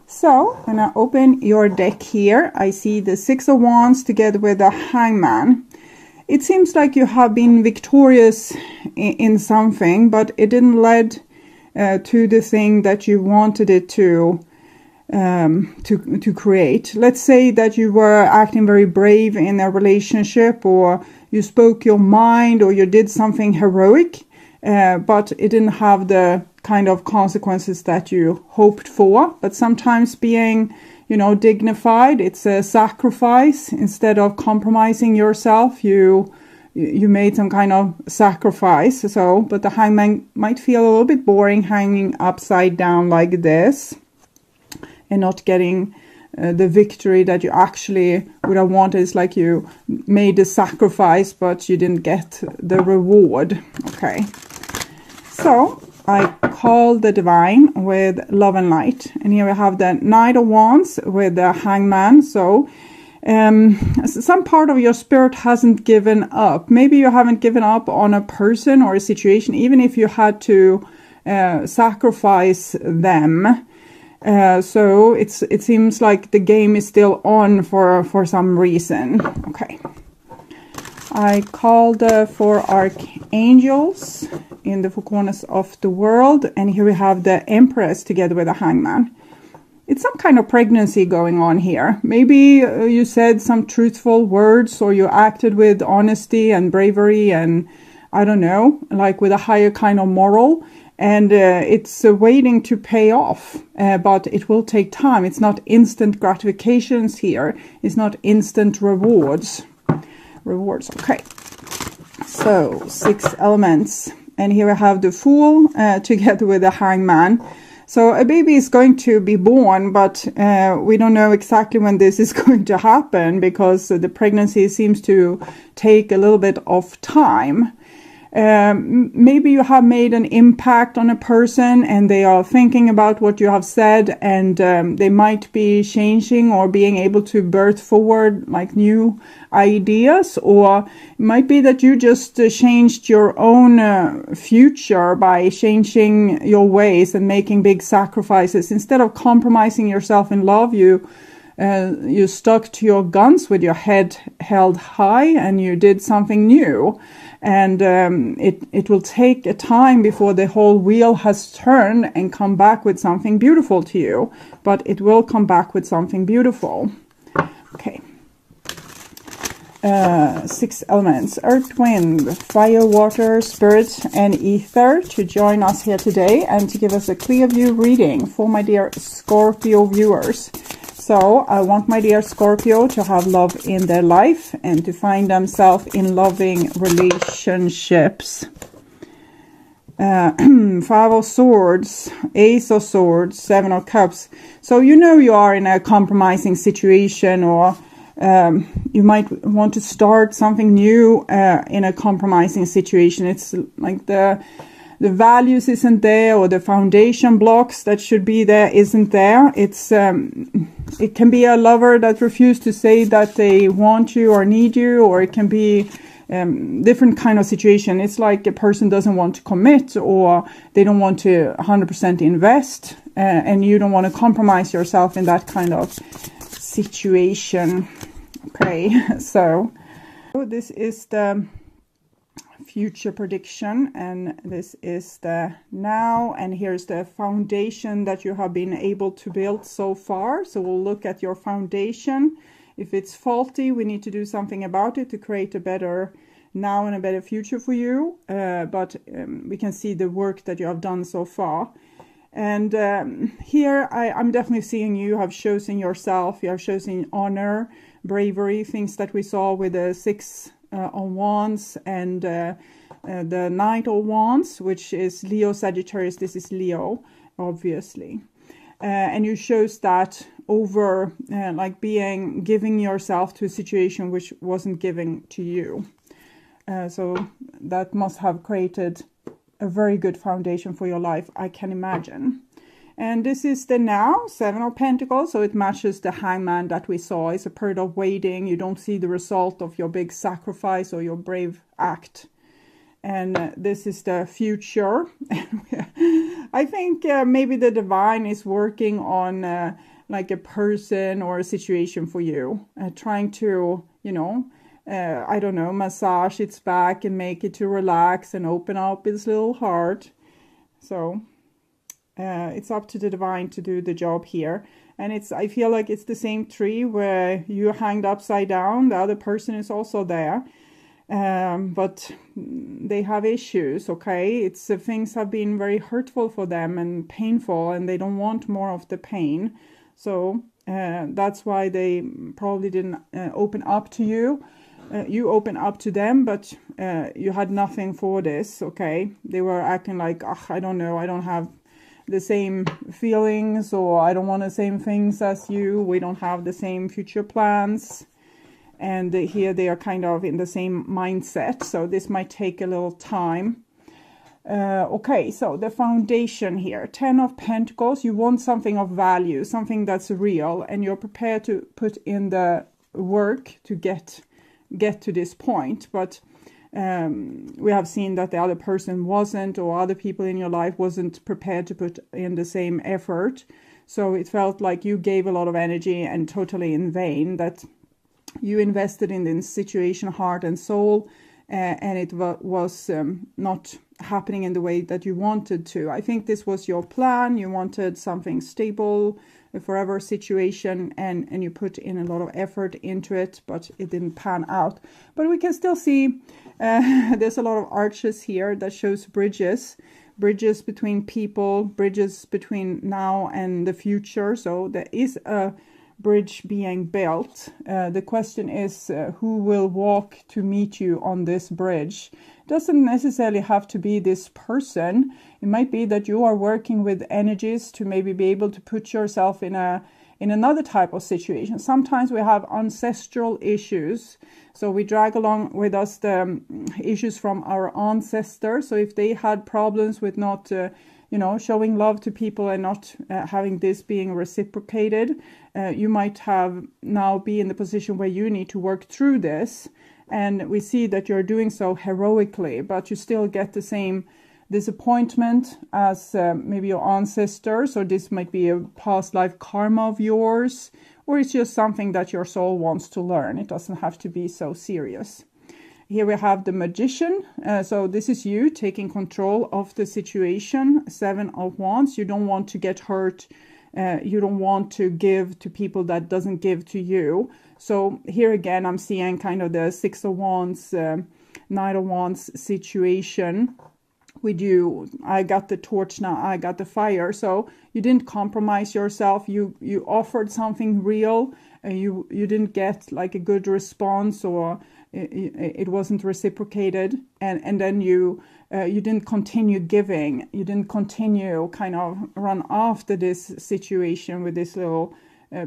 So when I open your deck here, I see the Six of Wands together with the Hangman. It seems like you have been victorious in something, but it didn't lead to the thing that you wanted it to create. Let's say that you were acting very brave in a relationship, or you spoke your mind, or you did something heroic, but it didn't have the kind of consequences that you hoped for. But sometimes being, dignified, it's a sacrifice. Instead of compromising yourself, you made some kind of sacrifice. So, but the Hangman might feel a little bit boring hanging upside down like this and not getting the victory that you actually would have wanted. It's like you made a sacrifice, but you didn't get the reward. Okay. So I call the Divine with Love and Light. And here we have the Knight of Wands with the Hangman. So some part of your spirit hasn't given up. Maybe you haven't given up on a person or a situation, even if you had to sacrifice them. So it seems like the game is still on for some reason. Okay. I called for archangels in the four corners of the world, and here we have the Empress together with the Hangman. It's some kind of pregnancy going on here. Maybe you said some truthful words, or you acted with honesty and bravery, and I don't know, like with a higher kind of moral, and it's waiting to pay off, but it will take time. It's not instant gratifications here. It's not instant rewards. Okay, so 6 elements, and here I have the Fool together with the Hangman. So a baby is going to be born, but we don't know exactly when this is going to happen, because the pregnancy seems to take a little bit of time. Maybe you have made an impact on a person, and they are thinking about what you have said, and they might be changing or being able to birth forward like new ideas, or it might be that you just changed your own future by changing your ways and making big sacrifices. Instead of compromising yourself in love, you stuck to your guns with your head held high, and you did something new. And it will take a time before the whole wheel has turned and come back with something beautiful to you. But it will come back with something beautiful. Okay. 6 elements: earth, wind, fire, water, spirit, and ether, to join us here today and to give us a clear view reading for my dear Scorpio viewers. So I want my dear Scorpio to have love in their life and to find themselves in loving relationships. 5 of Swords, Ace of Swords, 7 of Cups. So you are in a compromising situation, or you might want to start something new in a compromising situation. It's like the values isn't there, or the foundation blocks that should be there isn't there. It can be a lover that refuses to say that they want you or need you, or it can be different kind of situation. It's like a person doesn't want to commit, or they don't want to 100% invest, and you don't want to compromise yourself in that kind of situation. Okay, so this is the future prediction, and this is the now, and here's the foundation that you have been able to build so far. So we'll look at your foundation. If it's faulty, we need to do something about it to create a better now and a better future for you, but we can see the work that you have done so far. And here I'm definitely seeing you have chosen yourself. You have chosen honor, bravery, things that we saw with the 6 of Wands and the Knight of Wands, which is Leo, Sagittarius. This is Leo, obviously. And you chose that over giving yourself to a situation which wasn't given to you. So that must have created a very good foundation for your life, I can imagine. And this is the now, 7 of Pentacles, so it matches the Hangman that we saw. It's a period of waiting. You don't see the result of your big sacrifice or your brave act. and this is the future. I think maybe the divine is working on like a person or a situation for you, trying to, you know, I don't know, massage its back and make it to relax and open up its little heart. So it's up to the divine to do the job here. And I feel like it's the same tree where you hanged upside down. The other person is also there. But they have issues, okay? It's things have been very hurtful for them and painful, and they don't want more of the pain. So that's why they probably didn't open up to you. You open up to them, but you had nothing for this, okay? They were acting like, I don't know, I don't have the same feelings, or I don't want the same things as you. We don't have the same future plans. And here they are kind of in the same mindset. So this might take a little time. Okay, so the foundation here, 10 of Pentacles. You want something of value, something that's real, and you're prepared to put in the work to get to this point. But we have seen that the other person wasn't, or other people in your life wasn't prepared to put in the same effort. So it felt like you gave a lot of energy and totally in vain, that you invested in this situation, heart and soul, and it was not happening in the way that you wanted to. I think this was your plan. You wanted something stable, a forever situation, and you put in a lot of effort into it, but it didn't pan out. But we can still see there's a lot of arches here that shows bridges between people, bridges between now and the future. So there is a bridge being built. The question is who will walk to meet you on this bridge. It doesn't necessarily have to be this person. It might be that you are working with energies to maybe be able to put yourself in another type of situation. Sometimes we have ancestral issues, so we drag along with us the issues from our ancestors. So if they had problems with not showing love to people and not having this being reciprocated, you might have now be in the position where you need to work through this. And we see that you're doing so heroically, but you still get the same disappointment as maybe your ancestors, or this might be a past life karma of yours, or it's just something that your soul wants to learn. It doesn't have to be so serious. Here we have the Magician. So this is you taking control of the situation. 7 of Wands. You don't want to get hurt. You don't want to give to people that doesn't give to you. So here again, I'm seeing kind of the 6 of Wands, 9 of Wands situation with you. I got the torch, now I got the fire. So you didn't compromise yourself. You offered something real. You didn't get like a good response, or it wasn't reciprocated, and then you didn't continue giving. You didn't continue kind of run after this situation with this little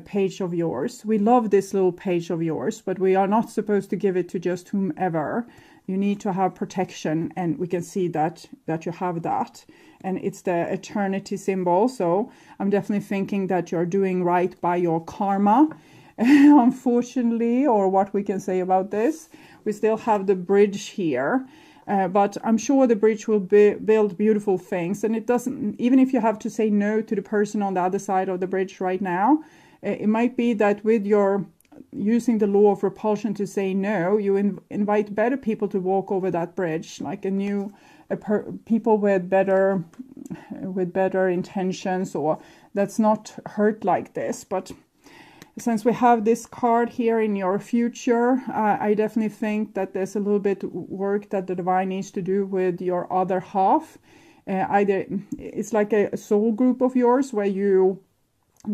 page of yours. We love this little page of yours, but we are not supposed to give it to just whomever. You need to have protection, and we can see that you have that, and it's the eternity symbol. So I'm definitely thinking that you're doing right by your karma. Unfortunately, or what we can say about this, we still have the bridge here, but I'm sure the bridge will build beautiful things. And it doesn't, even if you have to say no to the person on the other side of the bridge right now, it might be that with your using the law of repulsion to say no, you invite better people to walk over that bridge, like people with better intentions, or that's not hurt like this. But since we have this card here in your future, I definitely think that there's a little bit work that the divine needs to do with your other half. Either it's like a soul group of yours where you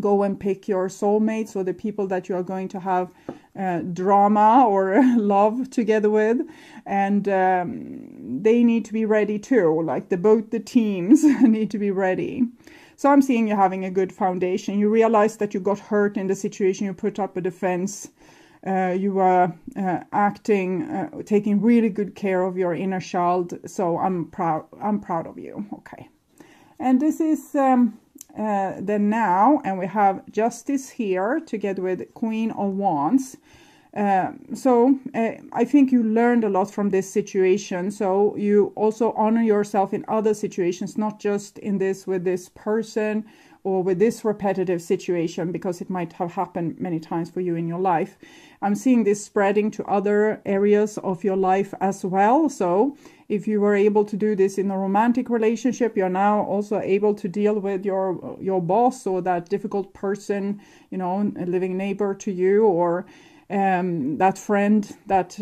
go and pick your soulmates, or the people that you are going to have drama or love together with, and they need to be ready too. Like both the teams need to be ready. So I'm seeing you having a good foundation. You realize that you got hurt in the situation. You put up a defense. You were taking really good care of your inner child. So I'm proud of you. Okay. And this is the now, and we have Justice here together with Queen of Wands. I think you learned a lot from this situation. So you also honor yourself in other situations, not just in this with this person or with this repetitive situation, because it might have happened many times for you in your life. I'm seeing this spreading to other areas of your life as well. So if you were able to do this in a romantic relationship, you're now also able to deal with your boss or that difficult person, you know, a living neighbor to you, or that friend that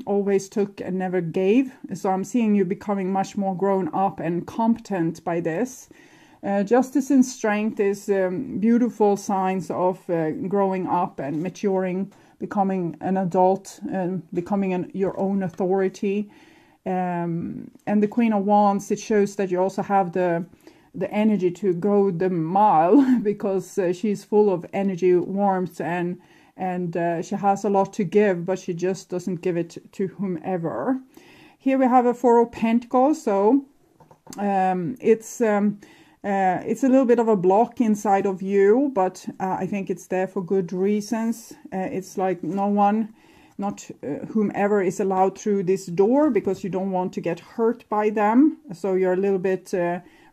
always took and never gave. So I'm seeing you becoming much more grown up and competent by this. Justice and strength is beautiful signs of growing up and maturing, becoming an adult and becoming your own authority. And the Queen of Wands, it shows that you also have the energy to go the mile, because she's full of energy, warmth, and she has a lot to give, but she just doesn't give it to whomever. Here we have a Four of Pentacles, so it's a little bit of a block inside of you, but I think it's there for good reasons. It's like no one, not whomever is allowed through this door, because you don't want to get hurt by them. So you're a little bit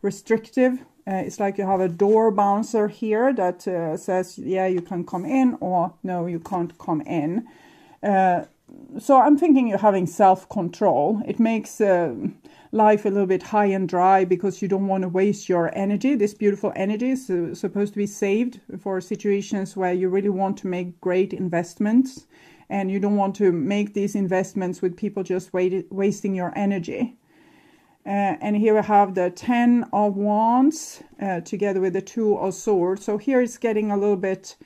restrictive. It's like you have a door bouncer here that says, yeah, you can come in, or no, you can't come in. So I'm thinking you're having self-control. It makes life a little bit high and dry, because you don't want to waste your energy. This beautiful energy is supposed to be saved for situations where you really want to make great investments, and you don't want to make these investments with people just wasting your energy. And here we have the 10 of Wands together with the 2 of Swords. So here it's getting a little bit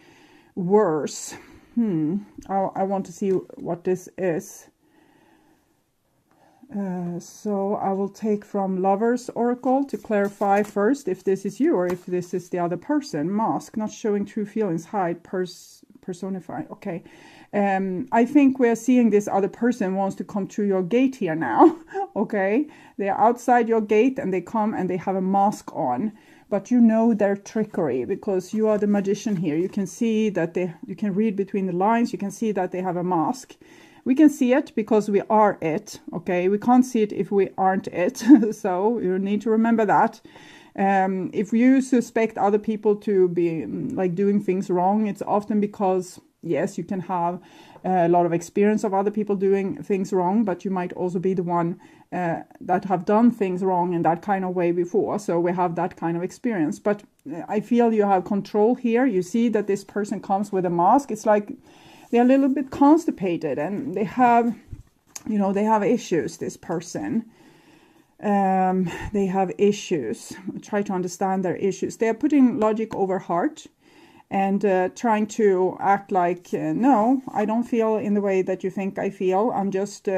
worse. I want to see what this is. So I will take from Lover's Oracle to clarify first if this is you or if this is the other person. Mask, not showing true feelings, hide, personify. Okay. I think we're seeing this other person wants to come through your gate here now. Okay. They're outside your gate and they come and they have a mask on. But you know their trickery, because you are the magician here. You can see that you can read between the lines. You can see that they have a mask. We can see it because we are it. Okay. We can't see it if we aren't it. So you need to remember that. If you suspect other people to be like doing things wrong, it's often because, yes, you can have a lot of experience of other people doing things wrong, but you might also be the one that have done things wrong in that kind of way before. So we have that kind of experience. But I feel you have control here. You see that this person comes with a mask. It's like they're a little bit constipated and they have, you know, they have issues, this person. They have issues. Try to understand their issues. They are putting logic over heart and trying to act like, no, I don't feel in the way that you think I feel. I'm just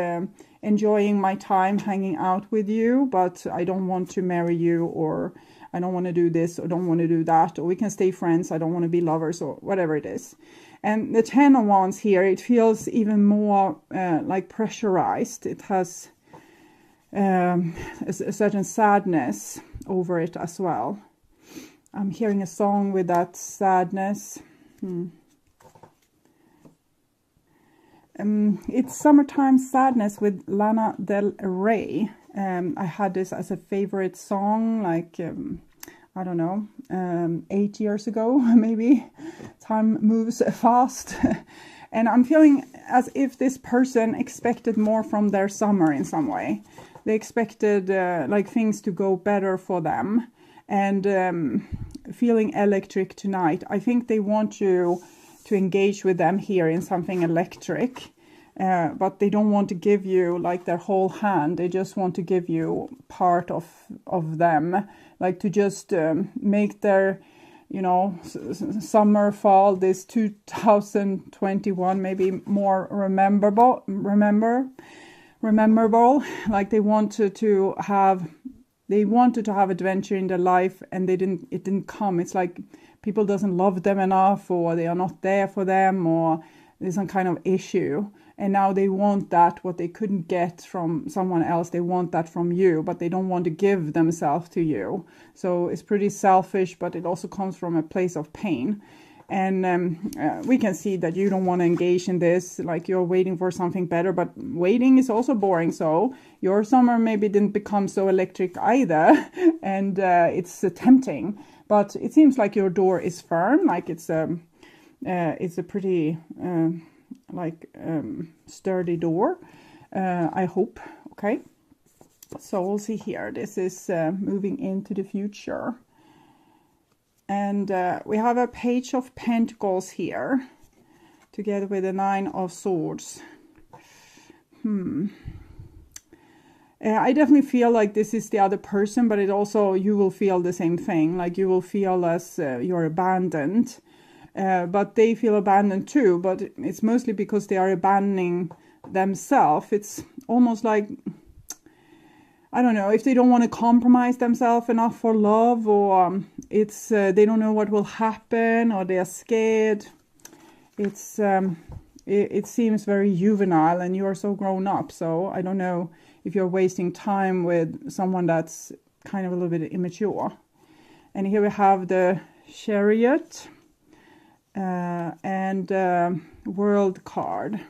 enjoying my time hanging out with you, but I don't want to marry you, or I don't want to do this, or don't want to do that, or we can stay friends. I don't want to be lovers, or whatever it is. And the 10 of Wands here, it feels even more like pressurized. It has a certain sadness over it as well. I'm hearing a song with that sadness. It's Summertime Sadness with Lana Del Rey. I had this as a favorite song, like, I don't know, 8 years ago, maybe. Time moves fast. And I'm feeling as if this person expected more from their summer in some way. They expected like things to go better for them. And feeling electric tonight. I think they want you to engage with them here in something electric. But they don't want to give you like their whole hand. They just want to give you part of them. Like to just make their, you know, summer, fall, this 2021 maybe more rememberable. Like they wanted to have adventure in their life, and it didn't come. It's like people doesn't love them enough, or they are not there for them, or there's some kind of issue. And now they want that, what they couldn't get from someone else. They want that from you, but they don't want to give themselves to you. So it's pretty selfish, but it also comes from a place of pain. And we can see that you don't want to engage in this, like you're waiting for something better, but waiting is also boring. So your summer maybe didn't become so electric either, and it's tempting. But it seems like your door is firm, like it's a pretty sturdy door. I hope. Okay. So we'll see here. This is moving into the future. And we have a Page of Pentacles here, together with the Nine of Swords. I definitely feel like this is the other person, but it also, you will feel the same thing. Like you will feel as you're abandoned. But they feel abandoned too, but it's mostly because they are abandoning themselves. It's almost like, I don't know, if they don't want to compromise themselves enough for love, or it's they don't know what will happen, or they are scared. It's it seems very juvenile, and you are so grown up. So I don't know if you're wasting time with someone that's kind of a little bit immature. And here we have the Chariot and World card.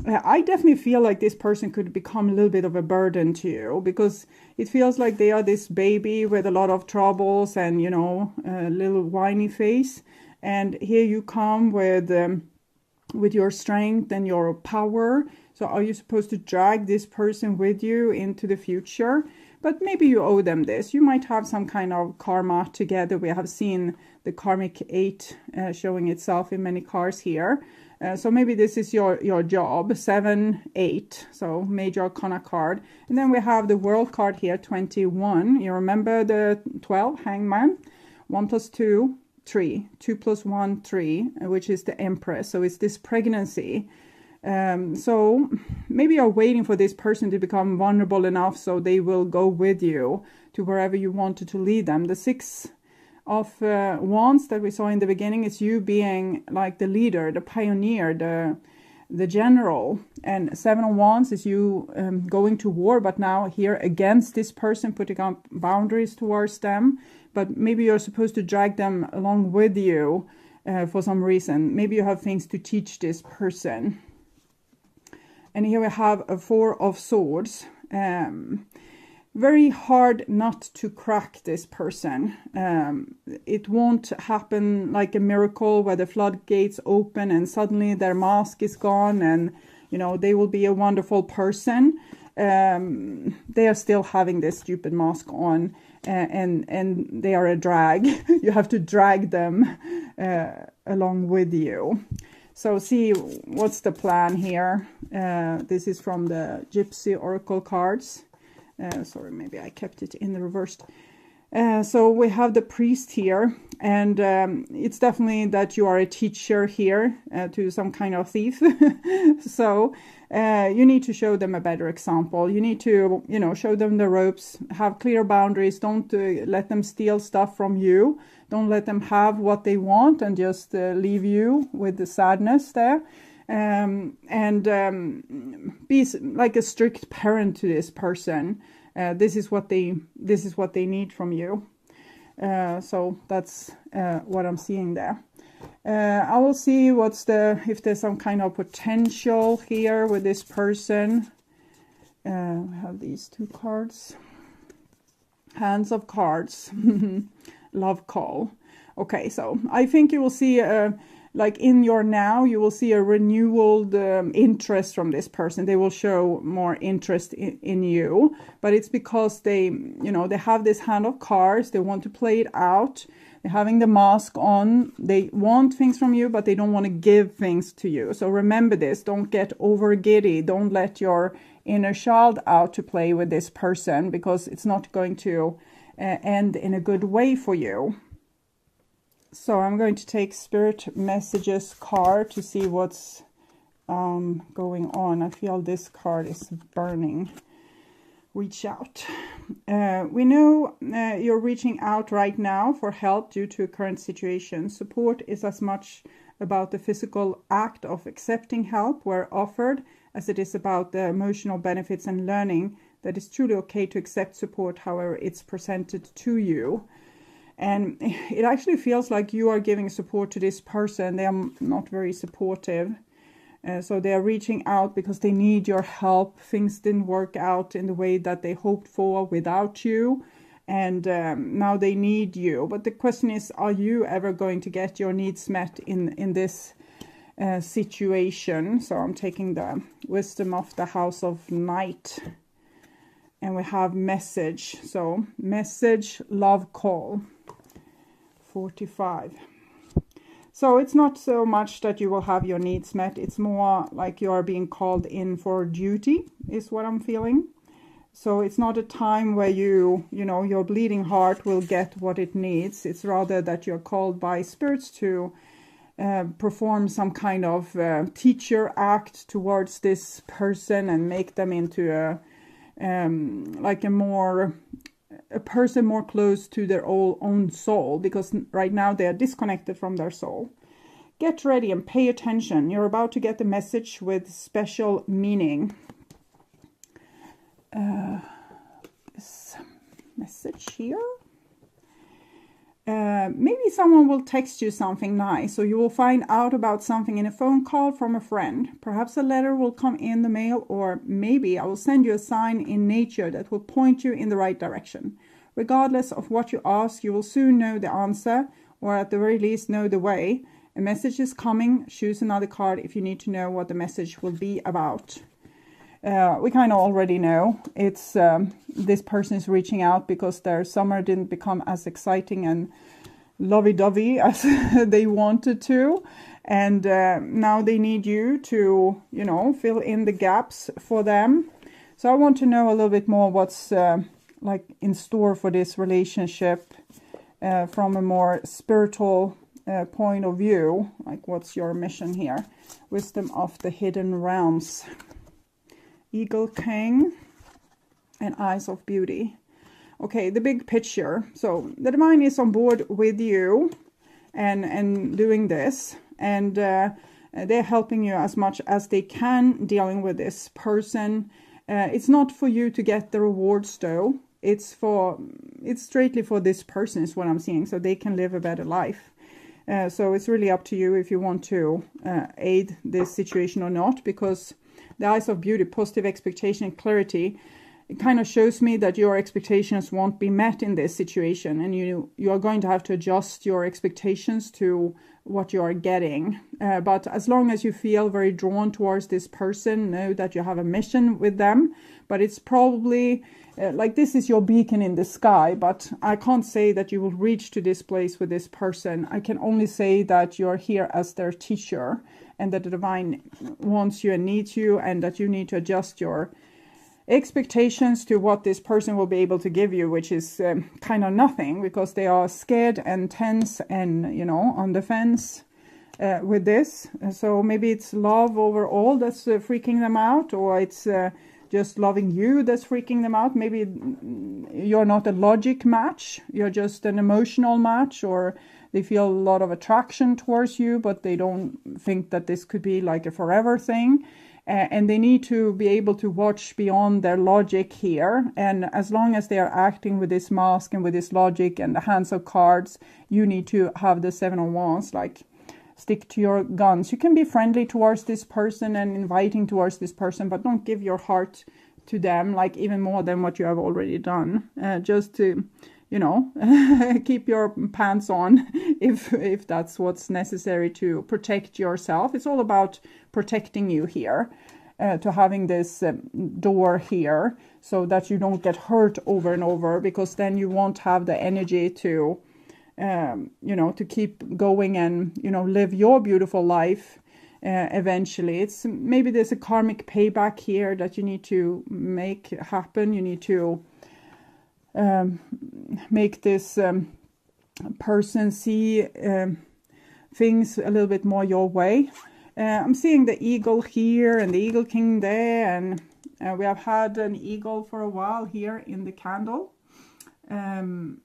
I definitely feel like this person could become a little bit of a burden to you, because it feels like they are this baby with a lot of troubles and, you know, a little whiny face. And here you come with your strength and your power. So are you supposed to drag this person with you into the future? But maybe you owe them this. You might have some kind of karma together. We have seen the karmic 8 showing itself in many cards here. So maybe this is your job. 7, 8. So major arcana card. And then we have the World card here, 21. You remember the 12, Hangman? 1 plus 2, 3. 2 plus 1, 3, which is the Empress. So it's this pregnancy. So maybe you're waiting for this person to become vulnerable enough so they will go with you to wherever you wanted to lead them. The 6 of Wands that we saw in the beginning is you being like the leader, the pioneer, the general. And 7 of Wands is you going to war, but now here against this person, putting up boundaries towards them. But maybe you're supposed to drag them along with you for some reason. Maybe you have things to teach this person. And here we have a 4 of Swords. Very hard not to crack this person. It won't happen like a miracle where the floodgates open and suddenly their mask is gone and, you know, they will be a wonderful person. They are still having this stupid mask on, and they are a drag. You have to drag them along with you. So see, what's the plan here? This is from the Gypsy Oracle cards. Sorry, maybe I kept it in the reversed. So we have the Priest here, and it's definitely that you are a teacher here to some kind of thief. So you need to show them a better example. You need to, you know, show them the ropes, have clear boundaries. Don't let them steal stuff from you. Don't let them have what they want and just leave you with the sadness there. Be like a strict parent to this person. This is what they need from you. So that's what I'm seeing there. I will see if there's some kind of potential here with this person. We have these 2 cards. Hands of Cards. Love call. Okay, so I think you will see like in your now, you will see a renewed interest from this person. They will show more interest in you, but it's because they, you know, they have this hand of cards. They want to play it out. They're having the mask on. They want things from you, but they don't want to give things to you. So remember this. Don't get over giddy. Don't let your inner child out to play with this person, because it's not going to end in a good way for you. So I'm going to take Spirit Messages card to see what's going on. I feel this card is burning. Reach out. We know you're reaching out right now for help due to a current situation. Support is as much about the physical act of accepting help where offered as it is about the emotional benefits and learning that it's truly okay to accept support however it's presented to you. And it actually feels like you are giving support to this person. They are not very supportive. So they are reaching out because they need your help. Things didn't work out in the way that they hoped for without you. And now they need you. But the question is, are you ever going to get your needs met in this situation? So I'm taking the wisdom of the house of Knight. And we have message. So message, love call. 45. So it's not so much that you will have your needs met. It's more like you are being called in for duty, is what I'm feeling. So it's not a time where you know, your bleeding heart will get what it needs. It's rather that you're called by spirits to perform some kind of teacher act towards this person and make them into a person more close to their own soul, because right now they are disconnected from their soul. Get ready and pay attention. You're about to get a message with special meaning. This message here. Maybe someone will text you something nice, or you will find out about something in a phone call from a friend. Perhaps a letter will come in the mail, or maybe I will send you a sign in nature that will point you in the right direction. Regardless of what you ask, you will soon know the answer, or at the very least know the way. A message is coming. Choose another card if you need to know what the message will be about. We kind of already know. It's this person is reaching out because their summer didn't become as exciting and lovey-dovey as they wanted to. And now they need you to, you know, fill in the gaps for them. So I want to know a little bit more what's like in store for this relationship from a more spiritual point of view. Like, what's your mission here? Wisdom of the hidden realms. Eagle King and Eyes of Beauty. Okay, the big picture. So the divine is on board with you and doing this, and they're helping you as much as they can dealing with this person. It's not for you to get the rewards though. It's straightly for this person is what I'm seeing, so they can live a better life. So it's really up to you if you want to aid this situation or not, because the Eyes of Beauty, positive expectation and clarity, it kind of shows me that your expectations won't be met in this situation, and you are going to have to adjust your expectations to what you are getting. But as long as you feel very drawn towards this person, know that you have a mission with them. But it's probably like this is your beacon in the sky, but I can't say that you will reach to this place with this person. I can only say that you're here as their teacher, and that the divine wants you and needs you, and that you need to adjust your expectations to what this person will be able to give you, which is kind of nothing, because they are scared and tense and, you know, on the fence with this. So maybe it's love overall that's freaking them out, or it's just loving you that's freaking them out. Maybe you're not a logic match, you're just an emotional match, or they feel a lot of attraction towards you, but they don't think that this could be like a forever thing. And they need to be able to watch beyond their logic here. And as long as they are acting with this mask and with this logic and the hands of cards, you need to have the Seven of Wands, like stick to your guns. You can be friendly towards this person and inviting towards this person, but don't give your heart to them, like even more than what you have already done. Just to, you know, keep your pants on if that's what's necessary to protect yourself. It's all about protecting you here, to having this door here so that you don't get hurt over and over, because then you won't have the energy to, you know, to keep going and, you know, live your beautiful life. Eventually, it's maybe there's a karmic payback here that you need to make happen. You need to make this person see things a little bit more your way. I'm seeing the eagle here and the eagle king there, and we have had an eagle for a while here in the candle. And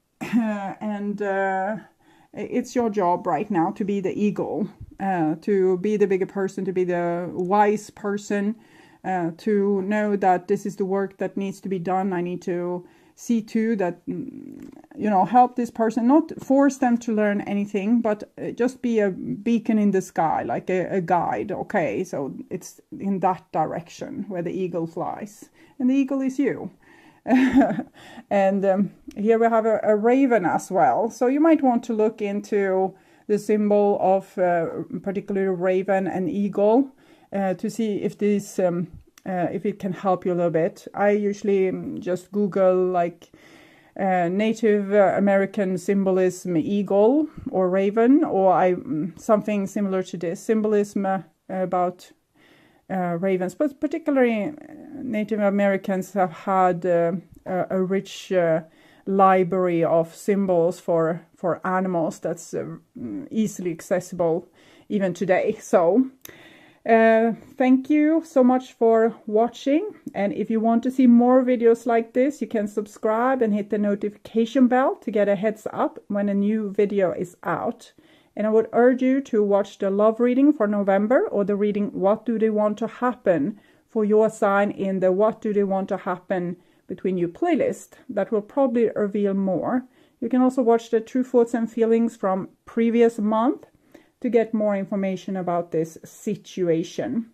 it's your job right now to be the eagle, to be the bigger person, to be the wise person, to know that this is the work that needs to be done. I need to see to that, help this person, not force them to learn anything, but just be a beacon in the sky, like a guide. Okay, so it's in that direction where the eagle flies, and the eagle is you. And here we have a raven as well, so you might want to look into the symbol of particularly raven and eagle to see if this if it can help you a little bit. I usually just Google like Native American symbolism eagle or raven, or something similar to this symbolism about ravens. But particularly Native Americans have had a rich library of symbols for animals that's easily accessible even today. So thank you so much for watching, and if you want to see more videos like this, you can subscribe and hit the notification bell to get a heads up when a new video is out. And I would urge you to watch the love reading for November, or the reading What Do They Want to Happen for your sign in the What Do They Want to Happen Between You playlist. That will probably reveal more. You can also watch the True Thoughts and Feelings from previous month to get more information about this situation.